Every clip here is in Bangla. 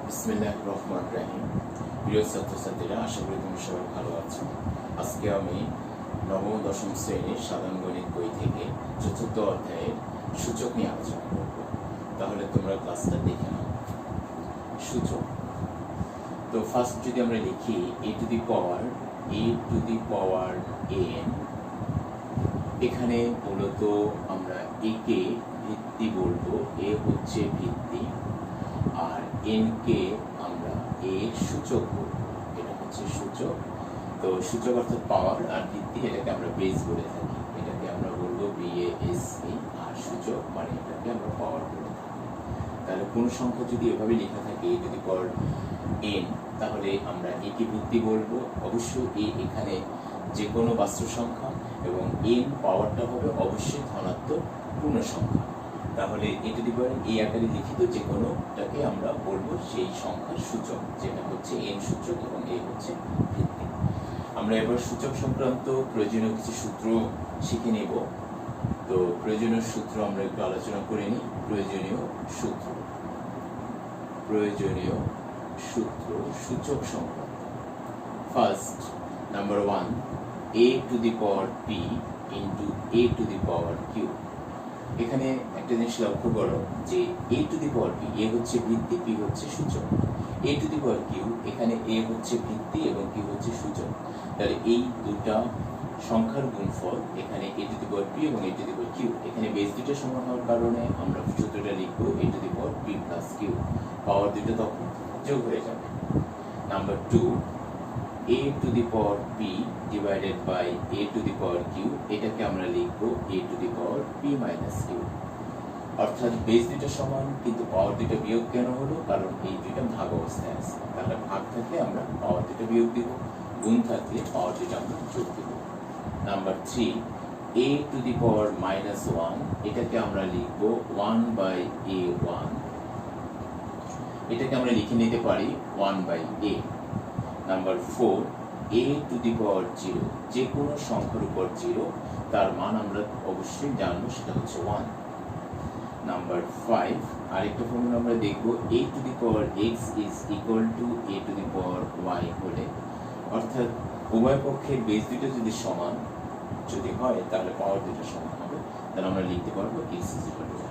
বিসমিল্লাহির রহমানির রহিম। প্রিয় ছাত্রছাত্রীরা, আশা করি তোমরা সবাই ভালো আছো। আজকে আমি নবম দশম শ্রেণীর সাধারণ গণিত বই থেকে চতুর্থ অধ্যায়ের সূচক নিয়ে আলোচনা করব। তাহলে তোমরা ক্লাসটা দেখে নাও। সূচক, তো ফার্স্ট যদি আমরা লিখি a to the power n, এখানে মূলত আমরা a কে ভিত্তি বলবো, a হচ্ছে ভিত্তি, আর n কে আমরা এর সূচক বলবো, এটা হচ্ছে সূচক। তো সূচক অর্থাৎ পাওয়ার, আর ভিত্তি এটাকে আমরা বেস বলে থাকি, এটাকে আমরা বলবো BASE, আর সূচক মানে এটাকে আমরা পাওয়ার বলে থাকি। তাহলে কোন সংখ্যা যদি এভাবে লেখা থাকে a to the power n, তাহলে আমরা a কে ভিত্তি বলবো। অবশ্যই a এখানে যে কোনো বাস্তব সংখ্যা, এবং n পাওয়ারটা হবে অবশ্যই ধনাত্মক পূর্ণ সংখ্যা। তাহলে a to the power a আকারে লিখিত যে কোনোটাকে আমরা বলবো সেই সংখ্যার সূচক, যেটা হচ্ছে n সূচক এবং a হচ্ছে ভিত্তি। আমরা এবার সূচক সংক্রান্ত প্রয়োজনীয় কিছু সূত্র শিখে নেব। তো প্রয়োজনীয় সূত্র আমরা একটু আলোচনা করে নিই। প্রয়োজনীয় সূত্র সূচক সংক্রান্ত। First, number 1, a to the power p into a to the power q। এখানে একটা জিনিস লক্ষ্য করো যে a to the power p, a হচ্ছে ভিত্তি, p হচ্ছে সূচক। a to the power q, এখানে a হচ্ছে ভিত্তি এবং q হচ্ছে সূচক। তাহলে এই দুটা সংখ্যার গুণফল এখানে a to the power p এবং a to the power q। এখানে বেস দুটো সমান হওয়ার কারণে আমরা সূত্রটা লিখবো a to the power p plus q। Power দুটো তখন যোগ হয়ে যাবে। Number 2, a to the power p divided by a to the power q, এটাকে আমরা লিখবো a to the power p minus q। অর্থাৎ বেস দুটো সমান কিন্তু পাওয়ার দুটো বিয়োগ কেন হলো? কারণ এই দুটো ভাগ অবস্থায় আছে। তাহলে ভাগ থাকলে আমরা পাওয়ার দুটো বিয়োগ দিব, গুণ থাকলে পাওয়ার দুটো আমরা যোগ দিব। Number 3, a to the power minus 1, এটাকে আমরা লিখবো 1 বাই a1, এটাকে আমরা লিখে নিতে পারি 1 by a। Number 4, a to the power 0, যে কোনো সংখ্যার উপর 0, তার মান আমরা অবশ্যই জানবো, সেটা হচ্ছে 1। নাম্বার 5, আরেকটা ফর্মুলা আমরা দেখবো, a to the power x is equal to a to the power y হলে, অর্থাৎ উভয় পক্ষের বেস দুটো যদি সমান যদি হয় তাহলে পাওয়ার দুটো সমান হবে। তাহলে আমরা লিখতে পারবো x is equal to y।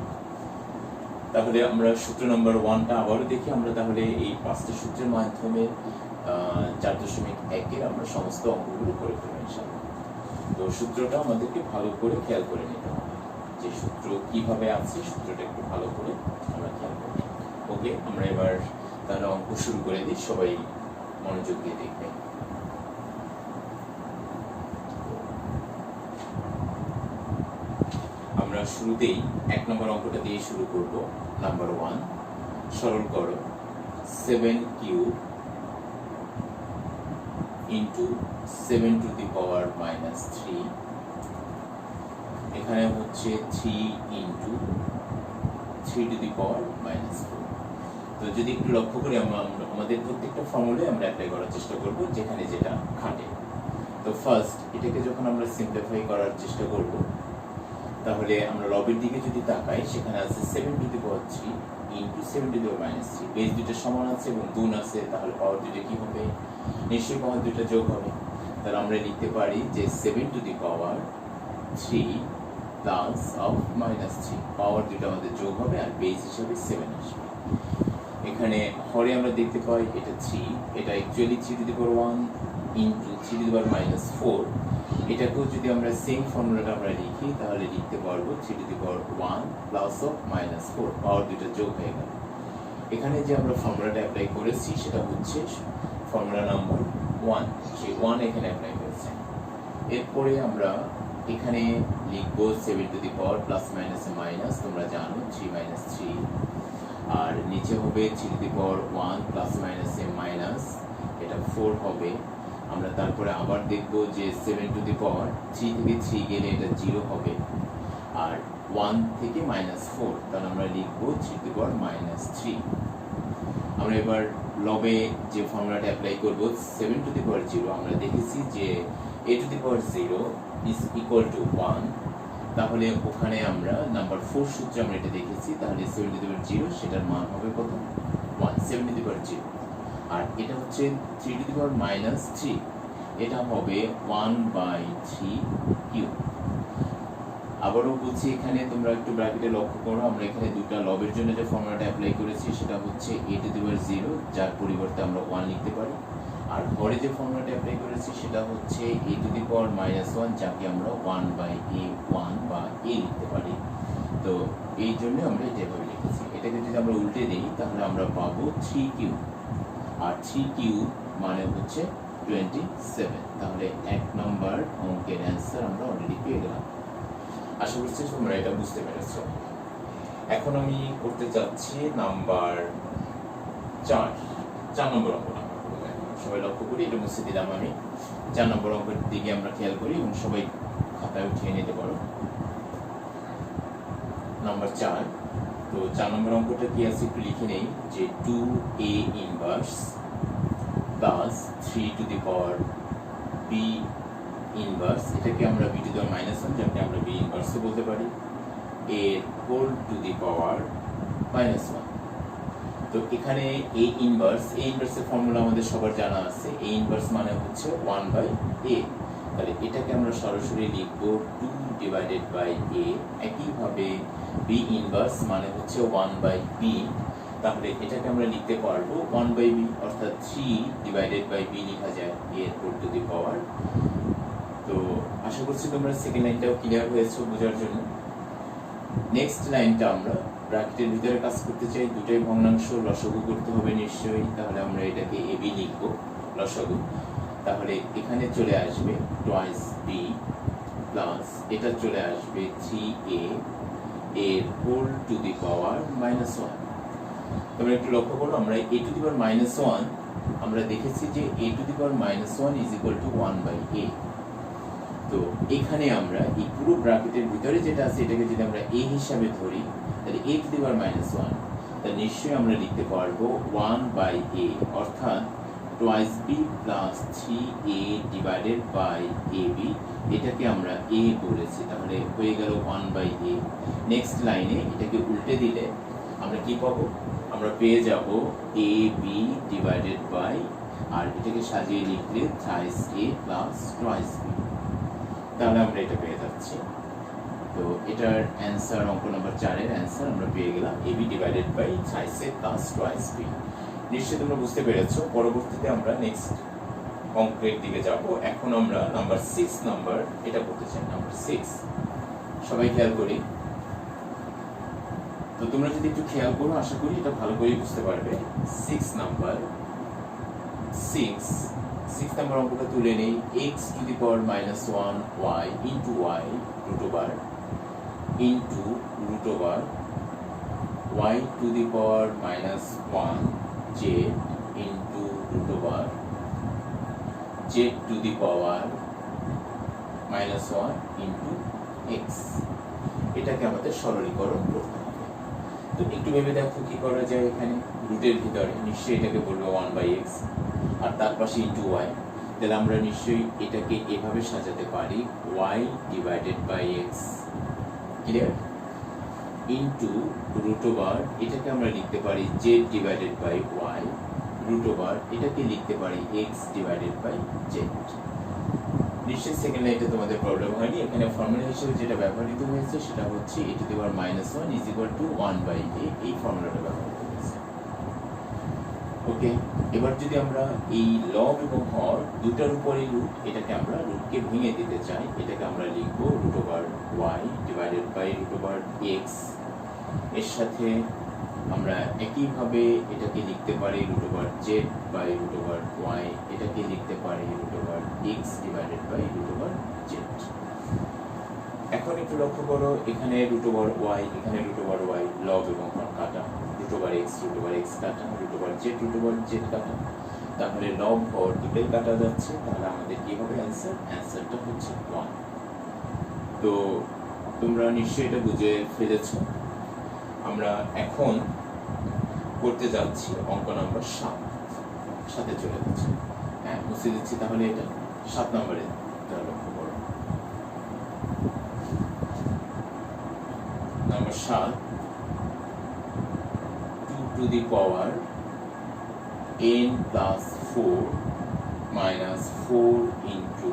তাহলে আমরা সূত্র নাম্বার 1টা আবারও দেখি। আমরা তাহলে এই 5টা সূত্রের মাধ্যমে 4.1 আমরা সমস্ত অঙ্কগুলো করে ফেলবো ইনশাআল্লাহ। তো সূত্রটা আমাদেরকে ভালো করে খেয়াল করে নিতে হবে, যে সূত্র কিভাবে আছে সূত্রটা একটু ভালো করে আমরা খেয়াল করব। ওকে, আমরা এবার তাহলে অঙ্ক শুরু করে দিই, সবাই মনোযোগ দিয়ে দেখবে। আমরা শুরুতেই 1 নম্বর অঙ্কটা দিয়ে শুরু করব। নাম্বার 1, সরল করো 7 cube into 7 two the power minus 3, এখানে হচ্ছে 3 into 3 to the power minus 4। তো যদি একটু লক্ষ্য করি, আমাদের প্রত্যেকটা ফর্মুলায় আমরা অ্যাপ্লাই করার চেষ্টা করব যেখানে যেটা খাটে। তো ফার্স্ট, এটাকে যখন আমরা সিম্পলিফাই করার চেষ্টা করব, তাহলে আমরা লবের দিকে যদি তাকাই, সেখানে আছে 7 two the power 3 into 7 two the power minus 3। Base দুটো সমান আছে এবং গুণ আছে, তাহলে পাওয়ার দুটো কি হবে? নিশ্চয়ই পাওয়ার দুটো যোগ হবে। তাহলে আমরা লিখতে পারি যে 7 two the power 3 plus of minus 3, পাওয়ার দুটো আমাদের যোগ হবে আর বেস হিসাবে 7 আসবে। এখানে হরে আমরা দেখতে পাই এটা 3, এটা actually 3 to the power 1 into 3 to the power minus 4। এটাকেও যদি আমরা সেম ফর্মুলাটা আমরা লিখি, তাহলে লিখতে পারবো 3 to the power 1 plus of minus 4, পাওয়ার দুটো যোগ হয়ে গেল। এখানে যে আমরা ফর্মুলাটা অ্যাপ্লাই করেছি সেটা হচ্ছে ফর্মুলা নাম্বার 1, সেই 1 এখানে অ্যাপ্লাই করেছে। এরপরে আমরা এখানে লিখবো 7 টু দি পাওয়ার প্লাস মাইনাসে মাইনাস, তোমরা জানো 3 মাইনাস 3, আর নিচে হবে 3 টু দি পাওয়ার 1 প্লাস মাইনাসে মাইনাস, এটা 4 হবে। আমরা তারপরে আবার দেখব যে 7 টু দি পাওয়ার 3 থেকে 3 গেলে এটা 0 হবে, আর 1 থেকে মাইনাস 4, তাহলে আমরা লিখবো 3 টু দি পাওয়ার মাইনাস 3। আমরা এবার লবে যে ফর্মুলাটা অ্যাপ্লাই করব 7 টু দি পাওয়ার 0, আমরা দেখেছি যে a to the power 0 is equal to 1 তাহলে ওখানে আমরা নাম্বার 4 সূত্রে আমরা এটা দেখেছি, তাহলে 7^0 সেটার মান হবে কত 1, 7^0। আর এটা হচ্ছে 3^-3, এটা হবে 1/3 কিউব। আবারও বলছি, এখানে তোমরা একটু ব্র্যাকেটে লক্ষ্য করো, আমরা এখানে দুটো লবের জন্য যে ফর্মুলাটা অ্যাপ্লাই করেছি সেটা হচ্ছে a^0, যার পরিবর্তে আমরা 1 লিখতে পারি। আর হরে যে ফর্মুলাটা অ্যাপ্লাই করেছি সেটা হচ্ছে a⁻1, যাকে আমরা 1/a1 বা a লিখতে পারি। তো এই জন্য আমরা এটা এভাবে লিখেছি। এটাকে যদি আমরা উল্টে দিই তাহলে আমরা পাবো 3 কিউব, আর 3 কিউব মানে হচ্ছে 27। তাহলে 1 নম্বর অঙ্কের অ্যান্সার আমরা অলরেডি পেয়ে গেলাম। আশা করছি তোমরা এটা বুঝতে পেরেছো। এখন আমি করতে যাচ্ছি নাম্বার 4 নম্বর অঙ্ক। সবাই লক্ষ্য করি, এটা মুছে দিলাম আমি। 4 নম্বর অঙ্কের দিকে আমরা খেয়াল করি এবং সবাই খাতায় উঠিয়ে নিতে পারো। নাম্বার 4। তো 4 নম্বর অঙ্কটা কি আছে একটু লিখে নেই, যে 2a inverse plus 3b inverse, এটাকে আমরা b⁻1, যাকে আমরা b ইনভার্সও বলতে পারি, এর হোল টু দি পাওয়ার -1। তো এখানে a ইনভার্সের ফর্মুলা আমাদের সবার জানা আছে। a ইনভার্স মানে হচ্ছে 1/a। তাহলে এটাকে আমরা সরাসরি লিখব 2/a। একইভাবে b ইনভার্স মানে হচ্ছে 1/b। তাহলে এটাকে আমরা লিখতে পারবো 1/b, অর্থাৎ 3/b লেখা যায় এর হোল টু দি পাওয়ার। তো আশা করছি তোমরা সেকেন্ড লাইনটাও ক্লিয়ার হয়েছে বোঝার জন্য। নেক্সট লাইনটা আমরা ব্র্যাকেটের ভিতরে কাজ করতে চাই, দুটাই ভগ্নাংশ, লসাগু করতে হবে নিশ্চয়ই। তাহলে আমরা এটাকে ab লিখব লসাগু। তাহলে এখানে চলে আসবে টুয়াইস b প্লাস এটা চলে আসবে 3a এর হোল টু দি পাওয়ার -1। তোমরা একটু লক্ষ্য করো, আমরা a⁻1 আমরা দেখেছি যে a⁻1 is equal to 1/a। তো এখানে আমরা এই পুরো ব্র্যাকেটের ভিতরে যেটা আছে এটাকে যদি আমরা a হিসাবে ধরি, তাহলে a⁻1, তাহলে নিশ্চয়ই আমরা লিখতে পারবো 1/a, অর্থাৎ টুয়াইস b প্লাস 3a/ab। এটাকে আমরা a বলেছি, তাহলে হয়ে গেল 1/a। নেক্সট লাইনে এটাকে উল্টে দিলে আমরা কি পাবো, আমরা পেয়ে যাব ab ডিভাইডেড বাই, আর এটাকে সাজিয়ে লিখলে thrice a plus twice b। তাহলে আমরা এটা পেয়ে যাচ্ছি। তো এটার অ্যান্সার, অঙ্ক নম্বর 4 এর অ্যান্সার আমরা পেয়ে গেলাম ab divided by thrice a plus twice b। নিশ্চয়ই তোমরা বুঝতে পেরেছো। পরবর্তীতে আমরা নেক্সট অঙ্কের দিকে যাব। এখন আমরা নাম্বার 6 নাম্বার এটা করতে চাই। নাম্বার 6 সবাই খেয়াল করি। তো তোমরা যদি একটু খেয়াল করো আশা করি এটা ভালো করে বুঝতে পারবে। 6 নাম্বার অঙ্কটা তুলে নেই। x to the power -1 y into y root over into root over y to the power -1 z into root over z to the power -1 into x। এটাকে আমাদের সরলীকরণ করতে হবে। তো একটু ভেবে দেখো কি করা যায়। এখানে রুটের ভিতরে নিশ্চয়ই এটাকে বলবো 1/x, আর তার পাশে ইনটু y। তাহলে আমরা নিশ্চয়ই এটাকে এভাবে সাজাতে পারি y divided by x, clear, into root over এটাকে আমরা লিখতে পারি z divided by y, root over এটাকে লিখতে পারি x ডিভাইডেড বাই z। নিশ্চয়ই সেকেন্ড লাইনটা তোমাদের প্রবলেম হয়নি। এখানে ফর্মুলা হিসেবে যেটা ব্যবহৃত হয়েছে সেটা হচ্ছে a to the power -1 is equal to 1/a, এই ফর্মুলাটা ব্যবহার করেছে। ওকে, এবার যদি আমরা এই লব এবং হর দুটার উপরে রুট, এটাকে আমরা রুটকে ভেঙে দিতে চাই, এটাকে আমরা লিখব root over y divided by root over x। এর সাথে আমরা একইভাবে এটাকে লিখতে পারি root over z by root over y, এটাকে লিখতে পারি root over x divided by root over z। এখন একটু লক্ষ্য করো, এখানে রুট ওভার y, এখানে রুট ওভার y, লব এবং হর কাটা, রুট ওভার x কাটা, রুট ওভার z কাটা। তাহলে লব হর দুটোই কাটা যাচ্ছে, তাহলে আমাদের কি হবে অ্যান্সারটা হচ্ছে 1। তো তোমরা নিশ্চয়ই এটা বুঝে ফেলেছো। আমরা এখন করতে যাচ্ছি অঙ্ক নাম্বার 7 চলে যাচ্ছি। হ্যাঁ, মুছে দিচ্ছি। তাহলে এটা 7 নম্বরে লক্ষ্য করো। অর্থাৎ 2 to the power n plus 4 minus 4 into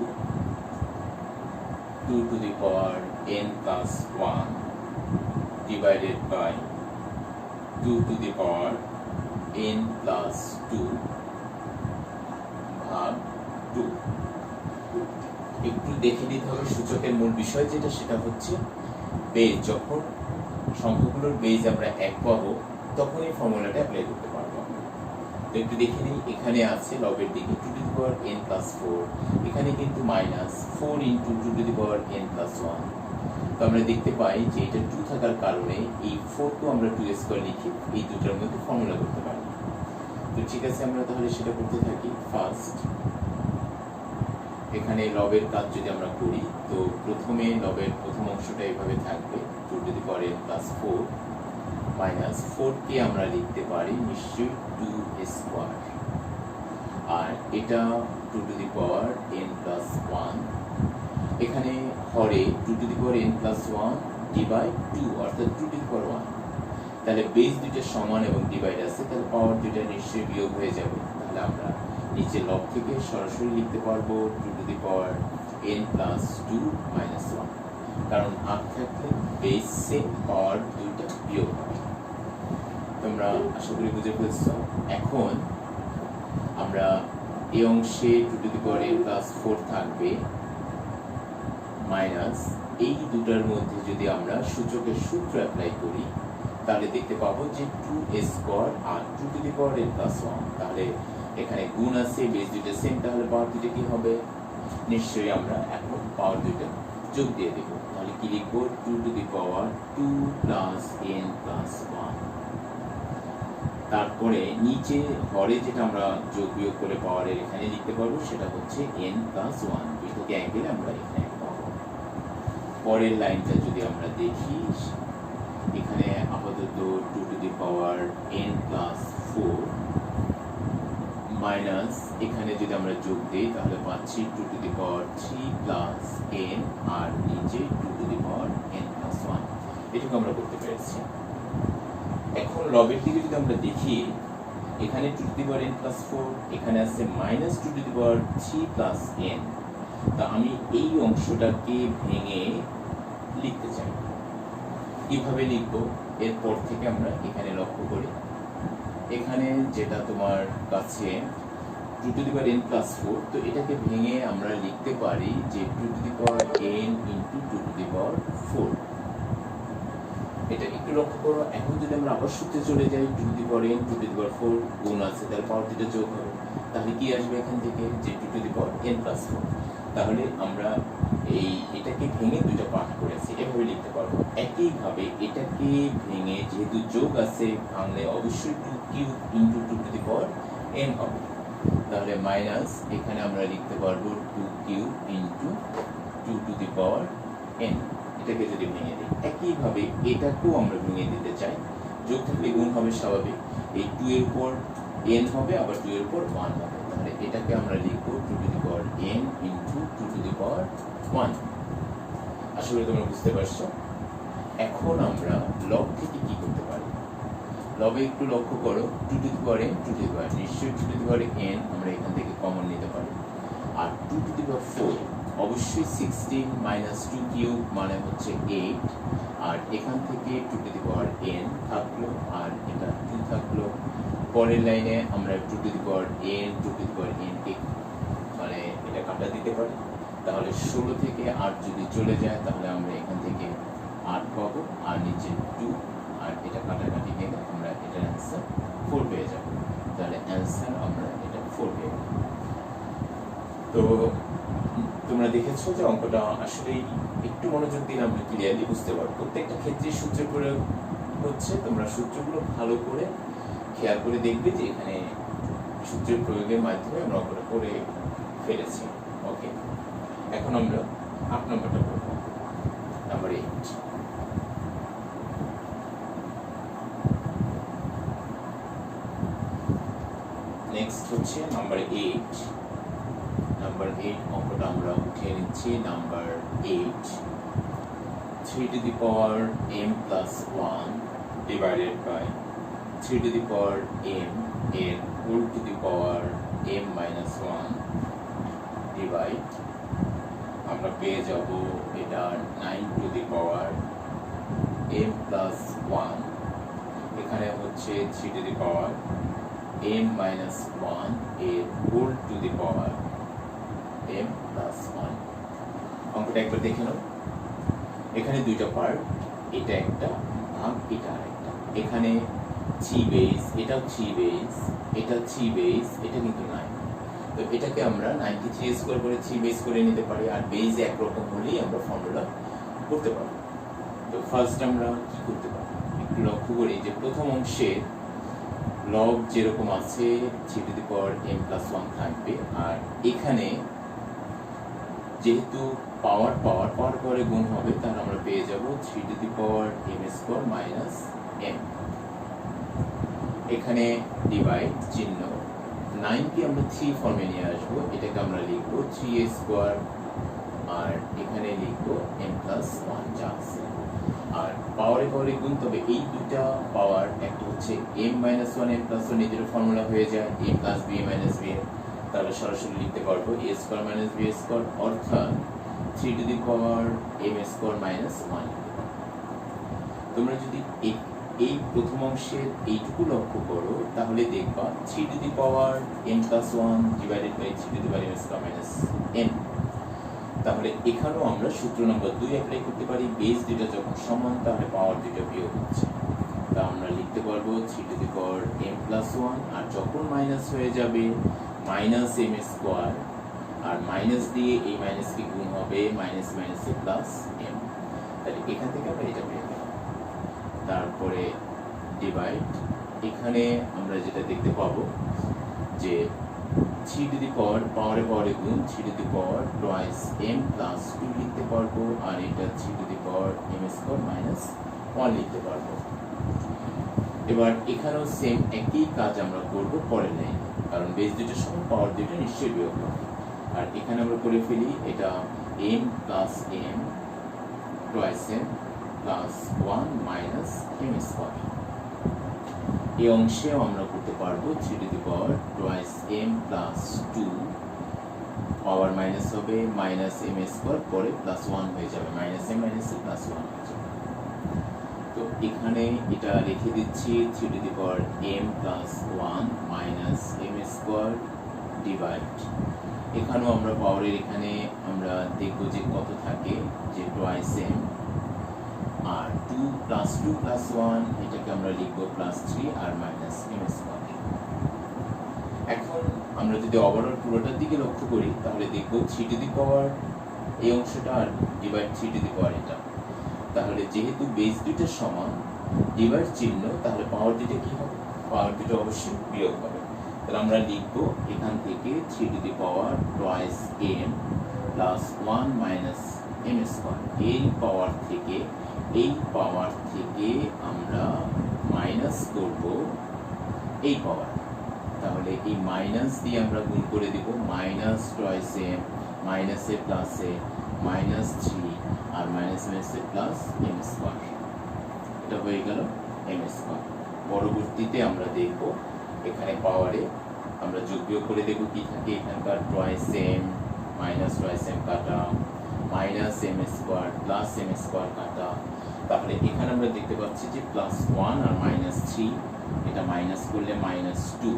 2 to the power n plus 1 divided by 2 to the power n plus 2 ভাগ 2। একটু দেখে নিতে হবে সূচকের মূল বিষয় যেটা, সেটা হচ্ছে বেজ। যখন সংখ্যাগুলোর বেজ আমরা 1 পাবো তখন এই ফর্মুলাটা অ্যাপ্লাই করতে পারবো। তো একটু দেখে নিই, এখানে আছে লবের দিকে 2 to the power n plus 4, এখানে কিন্তু minus 4 into 2 to the power n plus 1। তো আমরা দেখতে পাই যে এটা 2 থাকার কারণে এই 4 কে আমরা 2 স্কয়ার লিখে এই দুটোর মধ্যে ফর্মুলা করতে পারি। তো ঠিক আছে, আমরা তাহলে সেটা করতে থাকি। ফার্স্ট এখানে লবের কাজ যদি আমরা করি, তো প্রথমে লবের প্রথম অংশটা এইভাবে থাকবে 2 to the power n plus 4 minus 4 কে আমরা লিখতে পারি নিশ্চয়ই 2 স্কয়ার, আর এটা 2 to the power n plus 1। এখানে হরে 2 to the power n plus 1 divide 2 অর্থাৎ 2 to the power 1। তাহলে বেস দুটো সমান এবং ডিভাইড আছে, তাহলে পাওয়ার দুটো নিশ্চয়ই বিয়োগ হয়ে যাবে। তাহলে আমরা নিচে লব থেকে সরাসরি লিখতে পারবো 2 to the power n plus 2 minus 1, কারণ ভাগ থাকলে বেসে পাওয়ার দুইটা বিয়োগ হবে। তোমরা আশা করি বুঝে ফেলছো। এখন আমরা এই অংশে 2 to the power n plus 4 থাকবে মাইনাস এই দুটার মধ্যে যদি আমরা সূচকের সূত্র অ্যাপ্লাই করি তাহলে দেখতে পাবো যে 2 square R 2 to the power n plus 1। তাহলে এখানে গুণ আছে, বেস দুটো সেম, তাহলে পাওয়ার দুটো কি হবে? নিশ্চয়ই আমরা এখন পাওয়ার দুটো যোগ দিয়ে দেব। তাহলে কি লিখবো? 2 to the power 2 plus n plus 1। তারপরে নিচে হরে যেটা আমরা যোগ বিয়োগ করে পাওয়ারের এখানে লিখতে পারবো সেটা হচ্ছে n plus 1। দুটোকে এক দিলে আমরা এখানে পাবো। পরের লাইনটা যদি আমরা দেখি, এখানে আপাতত 2 to the power n plus 4 minus এখানে যদি আমরা যোগ দিই তাহলে পাচ্ছি 2 to the power 3 plus n আর নিচে 2 to the power n plus 1। এটুকু আমরা করতে পেরেছি। এখন লবের দিকে যদি আমরা দেখি, এখানে 2 to the power n plus 4, এখানে আছে minus 2 to the power 3 plus n। তা আমি এই অংশটাকে ভেঙে লিখতে চাই। কিভাবে লিখবো? এরপর থেকে আমরা এখানে লক্ষ্য করি, এখানে যেটা তোমার কাছে 2 to the power n plus 4, তো এটাকে ভেঙে আমরা লিখতে পারি যে 2 to the power n into 2 to the power 4। এটা একটু লক্ষ্য করো। এখন যদি আমরা আবার সূত্রে চলে যাই, 2 to the power n 2 to the power 4 গুণ আছে, তাহলে পাওয়ার দুটো যোগ হবে। তাহলে কি আসবে এখান থেকে? যে 2 to the power n plus 4। তাহলে আমরা এটাকে ভেঙে দুটো পার্ট করেছি, এভাবে লিখতে পারবো। একইভাবে এটাকে ভেঙে যেহেতু যোগ আছে, ভাঙলে অবশ্যই 2 cube into 2 to the power n হবে। তাহলে মাইনাস এখানে আমরা লিখতে পারবো 2 cube into 2 to the power n। এটাকে যদি ভেঙে দিই, একইভাবে এটাকেও আমরা ভেঙে দিতে চাই। যোগ থাকলে গুণ হবে স্বাভাবিক, এই 2 এর উপর n হবে, আবার 2 এর উপর 1 হবে। তাহলে এটাকে আমরা লিখবো 2 to the power n into 2 to the power 1। আশা করি তোমরা বুঝতে পারছো। এখন আমরা লব থেকে কি করতে পারি? লবে একটু লক্ষ্য করো, 2 to the power n 2 to the power, নিশ্চয়ই 2 to the power n আমরা এখান থেকে কমন নিতে পারি। আর 2 to the power 4 অবশ্যই 16 মাইনাস 2 কিউব মানে হচ্ছে 8, আর এখান থেকে 2 to the power n থাকলো আর এটা 2 থাকলো। পরের লাইনে আমরা 2 to the power n 2 to the power n কে মানে এটা কাটা দিতে পারি। তাহলে 16 থেকে 8 যদি চলে যায় তাহলে আমরা এখান থেকে 8 পাবো, আর নিচে 2, আর এটা কাটাকাটি গেলে আমরা এটার অ্যান্সার 4 পেয়ে যাব। তাহলে অ্যান্সার আমরা এটা 4 পেয়ে যাব। তো তোমরা দেখেছো যে অঙ্কটা আসলে একটু মনোযোগ দিলে আমরা ক্লিয়ারলি বুঝতে পারবো। প্রত্যেকটা ক্ষেত্রে সূত্র প্রয়োগ হচ্ছে, তোমরা সূত্রগুলো ভালো করে খেয়াল করে দেখবে যে এখানে সূত্রের প্রয়োগের মাধ্যমে আমরা অঙ্কটা করে ফেলেছি। ওকে, এখন আমরা 8 নম্বরটা করব, নাম্বার 8। নেক্সট হচ্ছে নাম্বার 8। নাম্বার 8 অঙ্কটা আমরা উঠিয়ে নিচ্ছি। Number 8, 3 to the power m plus 1 divided by 3 to the power m এর whole to the power m minus 1 divide আমরা পেয়ে যাব এটা 9 to the power m plus 1 এখানে হচ্ছে 3 to the power m minus 1 এর whole to the power m plus 1 অঙ্কটা একবার দেখে নাও এখানে দুইটা পার্ট এটা একটা ভাগ এটা আরেকটা এখানে 3 বেস এটাও 3 বেস এটা 3 বেস এটা কিন্তু নাই তো এটাকে আমরা 93 স্কয়ার করে 3 বেস করে নিতে পারি আর বেস একরকম হলেই আমরা ফর্মুলা করতে পারি তো ফার্স্ট আমরা কি করতে পারি একটু লক্ষ্য করি যে প্রথম অংশে লব যেরকম আছে 3 to the power m plus 1 থাকবে আর এখানে যেহেতু পাওয়ার পরে গুণ হবে তাহলে আমরা পেয়ে যাব 3 to the power m square minus m এখানে ডিভাইড চিহ্ন 9 কে আমরা 3 ফর্মে নিয়ে আসব এটাকে আমরা লিখব 3a স্কয়ার আর এখানে লিখব m প্লাস 1 যা আছে আর পাওয়ারে গুণ তবে এই দুটো পাওয়ার একটা হচ্ছে m মাইনাস 1 m প্লাস 1 এর ফর্মুলা হয়ে যায় a plus b minus b তাহলে সরাসরি লিখতে পারবো a square minus b square অর্থাৎ 3 to the power m square minus 1 তোমরা যদি এই প্রথম অংশের এইটুকু লক্ষ্য করো তাহলে দেখবা 3 to the power m plus 1 divided by 3 to the power m square minus n তাহলে এখানেও আমরা সূত্র নম্বর 2 অ্যাপ্লাই করতে পারি বেস দুটো যখন সমান তাহলে পাওয়ার দুটো বিয়োগ হচ্ছে তা আমরা লিখতে পারবো 3 to the power m plus 1 আর যখন মাইনাস হয়ে যাবে মাইনাস m স্কয়ার আর মাইনাস দিয়ে এই মাইনাস কি গুণ হবে মাইনাস মাইনাস এ প্লাস m তাহলে এখান থেকে আমরা এটা পেয়ে গেলাম তারপরে ডিভাইড এখানে আমরা যেটা দেখতে পাবো যে 3 টু দি পাওয়ার পাওয়ারে গুণ 3 to the power twice m plus 2 লিখতে পারবো আর এটা 3 to the power m square minus 1 লিখতে পারবো এবার এখানেও সেম একই কাজ আমরা করব পরের লাইনে কারণ বেস দুটোর সমান পাওয়ার দুটো নিশ্চয়ই বিয়োগ হবে আর এখানে আমরা করে ফেলি এটা m plus m twice m plus 1 minus m square এই অংশেও আমরা করতে পারবো 3 to the power twice m plus 2 power minus হবে মাইনাস m স্কয়ার পরে প্লাস 1 হয়ে যাবে মাইনাস m মাইনাস প্লাস 1 হয়ে যাবে তো এখানে এটা লিখে দিচ্ছি 3 to the power m plus 1 minus m square divide এখানেও আমরা পাওয়ারের এখানে আমরা দেখব যে কত থাকে যে টুয়াইস m আর 2 প্লাস 1 এটাকে আমরা লিখব প্লাস 3 আর মাইনাস m স্কয়ার এখন আমরা যদি ওভারঅল পুরোটার দিকে লক্ষ্য করি তাহলে দেখব 3 টু দি পাওয়ার এই অংশটা আর ডিভাইড 3 টু দি পাওয়ার এটা তাহলে যেহেতু বেস দুটো সমান ডিভাইড চিহ্ন তাহলে পাওয়ার দুটো কি হবে পাওয়ার দুটো অবশ্যই বিয়োগ হবে তাহলে আমরা লিখব এখান থেকে 3 to the power twice m plus 1 minus m square এই পাওয়ার থেকে আমরা মাইনাস করব এই পাওয়ার তাহলে এই মাইনাস দিয়ে আমরা গুণ করে দিব মাইনাস টুয়াইস m মাইনাস এ প্লাস এ মাইনাস 3 আর মাইনাস মাইনাস এ প্লাস m স্কয়ার এটা হয়ে গেল m স্কয়ার পরবর্তীতে আমরা দেখব এখানে পাওয়ারে আমরা যোগ বিয়োগ করে দেখব কি থাকে এখানকার twice m minus twice m কাটা minus m square plus m square কাটা তাহলে এখানে আমরা দেখতে পাচ্ছি যে প্লাস 1 আর মাইনাস 3 এটা মাইনাস করলে মাইনাস 2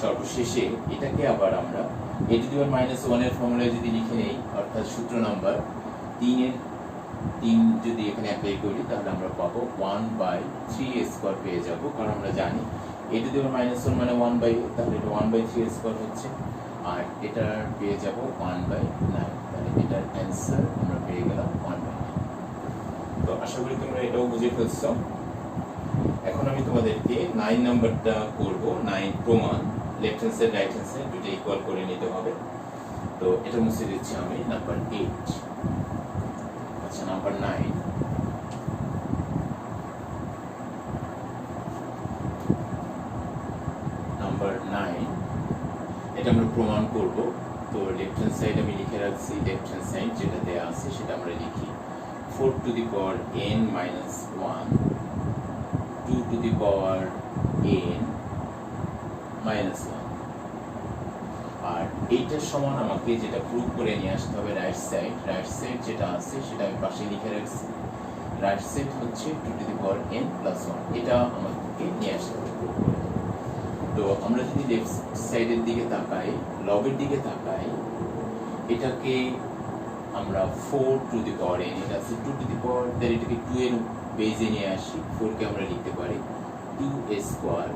সর্বশেষে এটাকে আবার আমরা a to the power minus 1 এর ফর্মুলায় যদি লিখে নেই অর্থাৎ সূত্র নাম্বার 3 যদি এখানে অ্যাপ্লাই করি তাহলে আমরা পাবো 1/3 স্কয়ার পেয়ে যাব কারণ আমরা জানি a to the power minus 1 মানে 1/, তাহলে এটা 1/3 স্কয়ার হচ্ছে আর এটা পেয়ে যাব 1/9 তাহলে এটার অ্যানসার আমরা পেয়ে গেলাম 1/9 তো আশা করি তোমরা এটাও বুঝে ফেলছো এখন আমি তোমাদেরকে 9 নাম্বারটা করব 9 প্রমাণ left hand side right hand side দুটো ইকুয়াল করে নিতে হবে তো এটা মুছে দিচ্ছি আমি নাম্বার 8 আচ্ছা নাম্বার 9 নাম্বার 9 এটা আমরা প্রমাণ করব তো লেফট হ্যান্ড সাইড আমি লিখে রাখছি লেফট হ্যান্ড সাইড যেটা দেয়া আছে সেটা আমরা লিখি 4 to the power n minus 1, 2 to the power n minus 1। আর এইটার সমান আমাকে যেটা প্রুভ করে নিয়ে আসতে হবে রাইট সাইড যেটা আছে সেটা আমি পাশে লিখে রাখছি। রাইট সাইড হচ্ছে 2 to the power n plus 1, এটা আমাকে নিয়ে আসতে হবে প্রুভ করে। তো আমরা যদি লেফট সাইডের দিকে তাকাই, লগের দিকে তাকাই, এটাকে আমরা 4 to the power n, এটা আছে 2 to the power, তাহলে এটাকে 2 এর বেজে নিয়ে আসি, 4 কে আমরা লিখতে পারি 2a square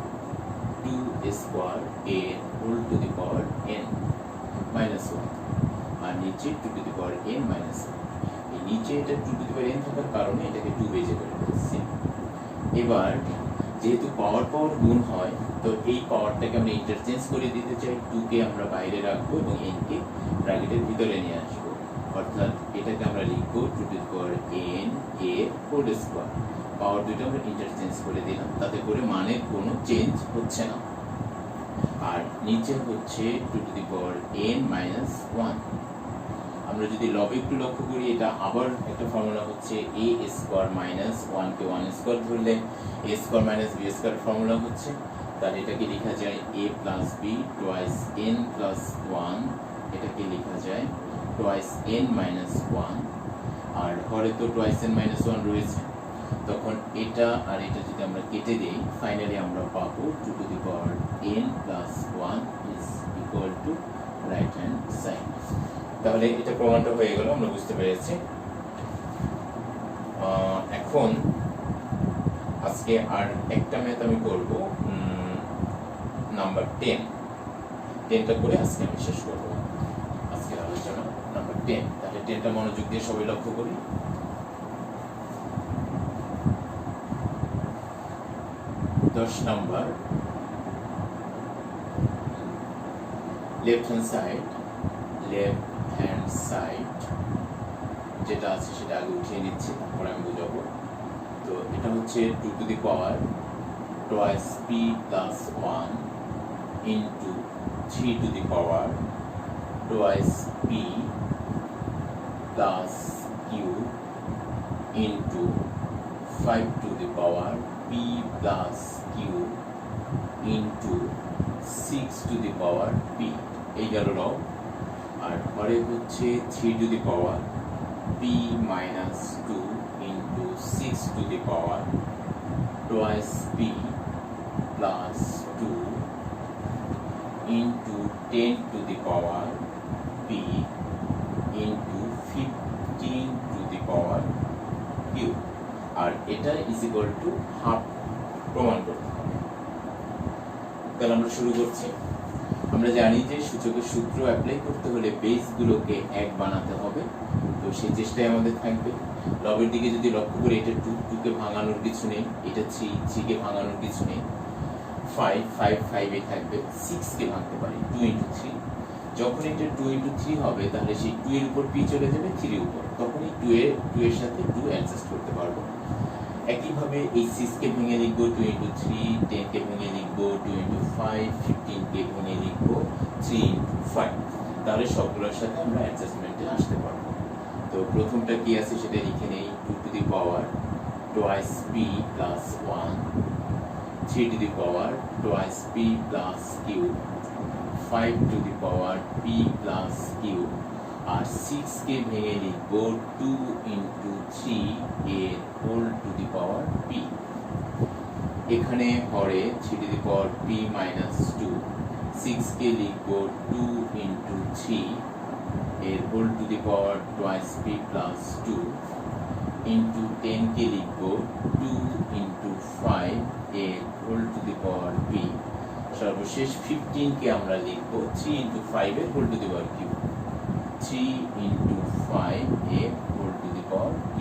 a whole to the power n minus 1, আর নিচে 2 to the power n minus 1। এই নিচে এটা 2 to the power n থাকার কারণে এটাকে 2 বেজে করে ফেলছি। এবার যেহেতু পাওয়ার গুণ হয়, তো এই পাওয়ারটাকে আমরা ইন্টারচেঞ্জ করে দিতে চাই, 2 কে আমরা বাইরে রাখবো এবং n কে ব্র্যাকেটের ভিতরে নিয়ে আসবো, অর্থাৎ এটাকে আমরা লিখবো 2 to the power n a whole square. Power দুটো আমরা ইন্টারচেঞ্জ করে দিলাম, তাতে করে মানের কোনো চেঞ্জ হচ্ছে না। আর নিচে হচ্ছে 2 to the power n minus 1। আমরা যদি লবে একটু লক্ষ্য করি, এটা আবার একটা ফর্মুলা হচ্ছে a square minus 1 K 1 square ধরলে a square minus b square formula হচ্ছে, তাহলে এটাকে লেখা যায় a plus b twice n plus 1, এটাকে লেখা যায় টুয়াইস n মাইনাস 1। আর হরে তো টুয়াইস n মাইনাস 1 রয়েছে, তখন এটা আর এটা যদি আমরা কেটে দেই, ফাইনালি আমরা পাবো 2 to the power n plus 1 is equal to right hand side। তাহলে এটা প্রমাণটা হয়ে গেল, আমরা বুঝতে পেরেছি। এখন আজকে আর একটা ম্যাথ আমি করব, নাম্বার 10টা করে আজকে আমি শেষ করব আজকের আলোচনা নাম্বার 10। তাহলে 10টা মনোযোগ দিয়ে সবাই লক্ষ্য করি। 10 নাম্বার, লেফট হ্যান্ড সাইড যেটা আছে সেটা আগে উঠিয়ে নিচ্ছি, তারপর আমি বুঝাবো। তো এটা হচ্ছে 2 to the power twice p plus 1 into 3 to the power twice p plus q into 5 to the power p plus q into 6 to the power p, এই গেল লব। আর পরে হচ্ছে 3 to the power p minus 2 into 6 to the power twice p plus 2 into 10 to the power p into 15 to the power q, আর এটা is equal to হাফ প্রমাণ করতে হবে। তাহলে আমরা শুরু করছি। আমরা জানি যে সূচকের সূত্র অ্যাপ্লাই করতে হলে বেসগুলোকে এক বানাতে হবে, তো সেই চেষ্টায় আমাদের থাকবে। লবের দিকে যদি লক্ষ্য করি, এটা 2 কে ভাঙানোর কিছু নেই, এটা 3 কে ভাঙানোর কিছু নেই, 5 এ থাকবে, 6 কে ভাঙতে পারি 2 into 3। যখন এটা 2 into 3 হবে, তাহলে সেই 2 এর উপর p চলে যাবে 3 এর উপর, তখনই 2 এর সাথে 2 অ্যাডজাস্ট করতে পারবো। একইভাবে এই 6 কে ভেঙে লিখবো 2 into 3, 10 কে ভেঙে লিখবো 2 into 5, 15 কে ভেঙে লিখবো 3 into 5, তাহলে সবগুলোর সাথে আমরা অ্যাডজাস্টমেন্টে আসতে পারবো। তো প্রথমটা কি আছে সেটা লিখে নেই, 2 to the power twice p plus 1, 3 to the power twice p plus q, 5 to the power p plus q, আর 6 কে ভেঙে লিখবো 2 into 3 a whole to the power p। এখানে হরে 3 to the power p minus 2, 6 কে লিখবো 2 into 3 a whole to the power twice p plus 2 into 10 কে লিখবো 2 into 5 a whole to the power p। সর্বশেষ 15 কে আমরা লিখবো 3 into 5 a whole to the power q, 3 into 5 a whole to the power q।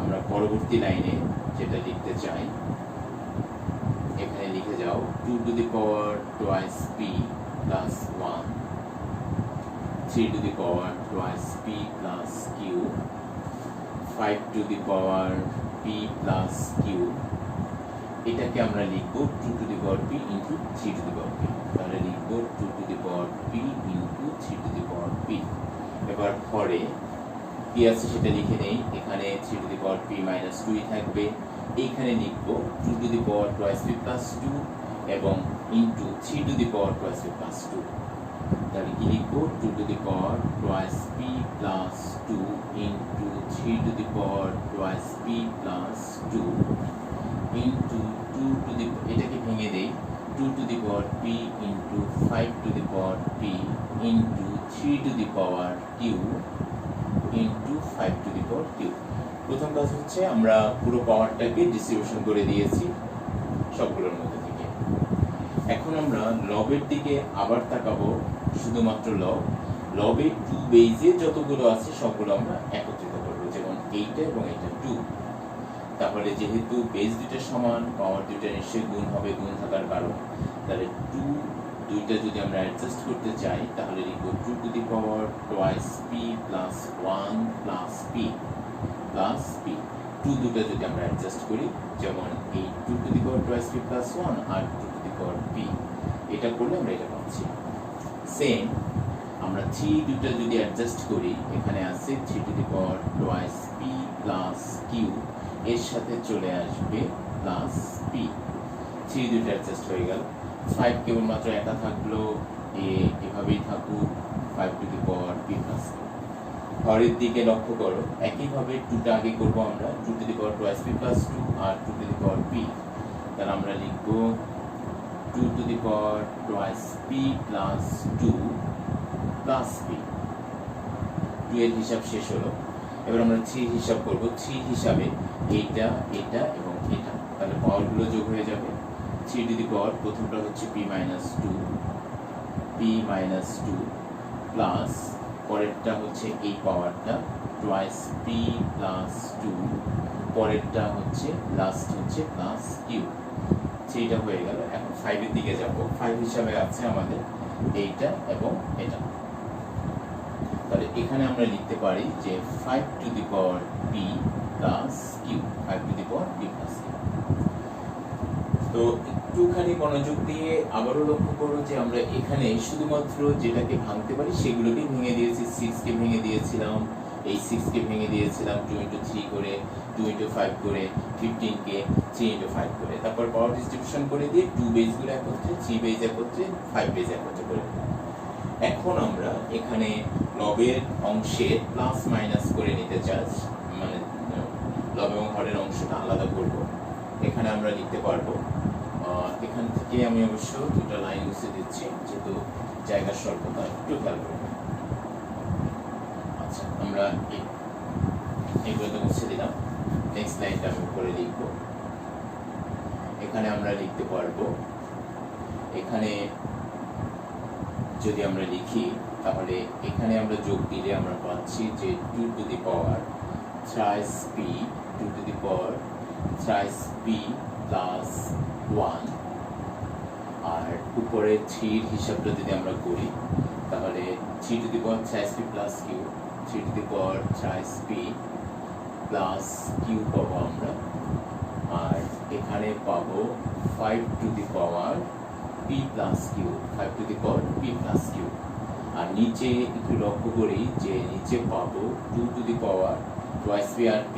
আমরা পরবর্তী লাইনে যেটা লিখতে চাই, এখানে লিখে যাও 2 to the power twice p plus 1, 3 to the power twice p plus q, 5 to the power p plus q। এটাকে আমরা লিখবো 2 to the power p into 3 to the power p, তাহলে লিখবো 2 to the power p into 3 to the power p। এবার পরে কি আছে সেটা লিখে নেই। এখানে 3 to the power p minus 2 থাকবে। এইখানে লিখব 2 to the power twice p plus 2 এবং into 3 to the power twice p plus 2। তাহলে কি লিখব 2 to the power twice p plus 2 into 3 to the power twice p plus 2 into 2 to দি, এটাকে ভেঙে দেই, 2 to the power p into 5 to the power p into 3 to the power q into 5 to the power q। প্রথম কাজ হচ্ছে আমরা পুরো পাওয়ারটাকে ডিস্ট্রিবিউশন করে দিয়েছি সবগুলোর মধ্যে থেকে। এখন আমরা লবের দিকে আবার তাকাবো, শুধুমাত্র লবে 2 বেজে যতগুলো আছে সবগুলো আমরা একত্রিত করব, যেমন এইটা এবং এইটা 2। তাহলে যেহেতু বেস দুইটা সমান, পাওয়ার দুইটা নিশ্চয়ই গুণ হবে, গুণ থাকার কারণ, তাহলে 2 দুইটা যদি আমরা অ্যাডজাস্ট করতে চাই তাহলে লিখব 2 to the power twice p plus 1 plus p plus p। 2 দুটো যদি আমরা অ্যাডজাস্ট করি, যেমন এই 2 to the power twice p plus 1 আর 2 টু দি পাওয়ার p, এটা করলে আমরা এটা পাচ্ছি। সেম আমরা 3 দুটো যদি অ্যাডজাস্ট করি, এখানে আছে 3 to the power twice p plus q, এর সাথে চলে আসবে প্লাস p। 3 দুটো অ্যাডজাস্ট হয়ে গেল। 5 কেবলমাত্র একা থাকলো, এভাবেই থাকুক 5 to the power p plus q। হরের দিকে লক্ষ্য করো, একইভাবে 2টা আগে করব আমরা, 2 to the power twice p plus 2 আর 2 টু দি পাওয়ার p। তাহলে আমরা লিখব 2 to the power twice p plus 2 plus p। 2 এর হিসাব শেষ হলো। এবার আমরা 3 হিসাব করব। 3 হিসাবে এইটা, এটা এবং এটা, তাহলে পাওয়ারগুলো যোগ হয়ে যাবে। 3 টু দি পাওয়ার, প্রথমটা হচ্ছে p মাইনাস 2 প্লাস পরেরটা হচ্ছে এই পাওয়ারটা টুয়াইস p প্লাস 2, পরেরটা হচ্ছে লাস্ট হচ্ছে প্লাস q। 3টা হয়ে গেল। এখন 5 এর দিকে যাব। 5 হিসাবে আছে আমাদের এইটা এবং এটা। তাহলে এখানে আমরা লিখতে পারি যে 5 to the power p plus q, 5 to the power p plus q। তো একটুখানি মনোযোগ দিয়ে আবারও লক্ষ্য করো যে আমরা এখানে শুধুমাত্র যেটাকে ভাঙতে পারি সেগুলোকে ভেঙে দিয়েছি। 6 কে ভেঙে দিয়েছিলাম, এই 6 কে ভেঙে দিয়েছিলাম 2 into 3 করে, 2 into 5 করে, 15 কে 3 into 5 করে, তারপর পাওয়ার ডিস্ট্রিবিউশন করে দিয়ে 2 বেসগুলো একত্রে, 3 বেস একত্রে, 5 বেস একত্রে করে। এখন আমরা এখানে লবের অংশে প্লাস মাইনাস করে নিতে চাই, মানে লব এবং হরের অংশটা আলাদা করব। এখানে আমরা লিখতে পারবো, এখান থেকে আমি অবশ্য দুটো লাইন মুছে দিচ্ছি যেহেতু জায়গার স্বল্পতা, একটু খেয়াল করবো। আচ্ছা, আমরা এগুলো মুছে দিলাম। নেক্সট লাইনটা আমি করে লিখবো। এখানে আমরা লিখতে পারবো, এখানে যদি আমরা লিখি তাহলে এখানে আমরা যোগ দিলে আমরা পাচ্ছি যে 2 to the power thrice p, 2 to the power thrice p plus 1, আর উপরে 3 হিসাবটা যদি আমরা করি তাহলে 3 to the power thrice p plus q, 3 to the power thrice p plus q পাবো আমরা। আর এখানে পাবো 5 to the power p plus q, 5 to the power p plus q। আর নিচে একটু লক্ষ্য করি যে নিচে পাবো 2 to the power twice p R p,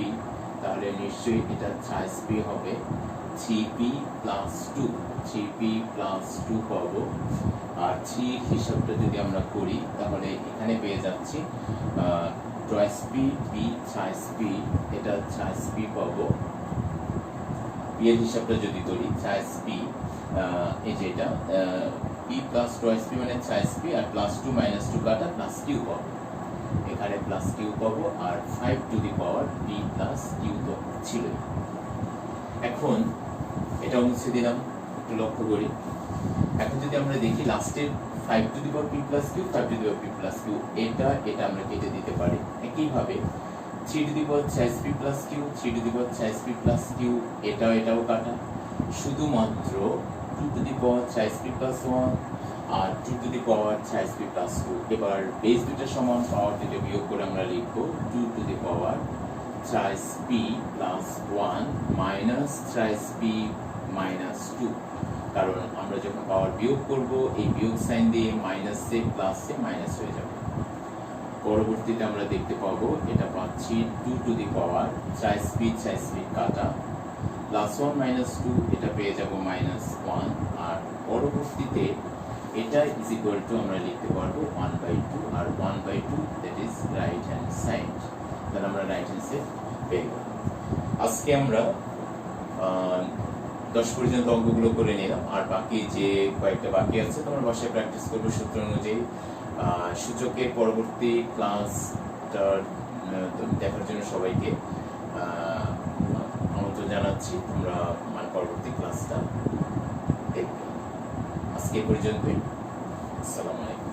তাহলে নিশ্চয়ই এটা থ্রাইস p হবে 3p প্লাস 2, 3p প্লাস 2 পাবো। আর 3 হিসাবটা যদি আমরা করি তাহলে এখানে পেয়ে যাচ্ছি twice p p thrice p, এটা থ্রাইস p পাবো। p এর হিসাবটা যদি করি থ্রাইস p, এই যে এটা p প্লাস টুয়াইস p মানে থ্রাইস p, আর প্লাস 2 মাইনাস 2 কাটা প্লাস q পাবো। এখানে প্লাস q পাবো, আর 5 to the power p plus q তো ছিল। এখন এটা মুছে দিলাম, একটু লক্ষ্য করি। এখন যদি আমরা দেখি লাস্টের 5 to the power p plus q, 5 to the power p plus q, এটা আমরা কেটে দিতে পারি। একইভাবে 3 to the power thrice p plus q, 3 to the power thrice p plus q, এটাও কাটা। শুধুমাত্র 2 to the power thrice p plus 1 আর 2 to the power thrice p plus 2। এবার বেস দুটো সমান, পাওয়ার দুটো বিয়োগ করে আমরা লিখব 2 to the power thrice p plus 1 minus thrice p minus 2, কারণ আমরা যখন পাওয়ার বিয়োগ করব এই বিয়োগ সাইন দিয়ে মাইনাস এ প্লাস এ মাইনাস হয়ে যাবে। পরবর্তীতে আমরা দেখতে পাবো এটা পাচ্ছি 2 টু দি পাওয়ার 4 স্পিড কাটা +1 -2 এটা পেয়ে যাব -1 আর পরবর্তীতে এটা ইজ ইকুয়াল টু আমরা লিখতে পারবো 1/2 আর 1/2 that is right hand side. তাহলে আমরা রাইট হ্যান্ড সাইড পেয়ে গেলাম। আজকে আমরা 10 পর্যন্ত অঙ্কগুলো করে নিলাম আর বাকি যে কয়েকটা বাকি আছে তোমরা বাসায় প্র্যাকটিস করবে সূত্র অনুযায়ী। সূচকের পরবর্তী ক্লাসটা দেখার জন্য সবাইকে আমন্ত্রণ জানাচ্ছি। তোমরা পরবর্তী ক্লাসটা দেখবে। আজকে পর্যন্তই। আসসালামু আলাইকুম।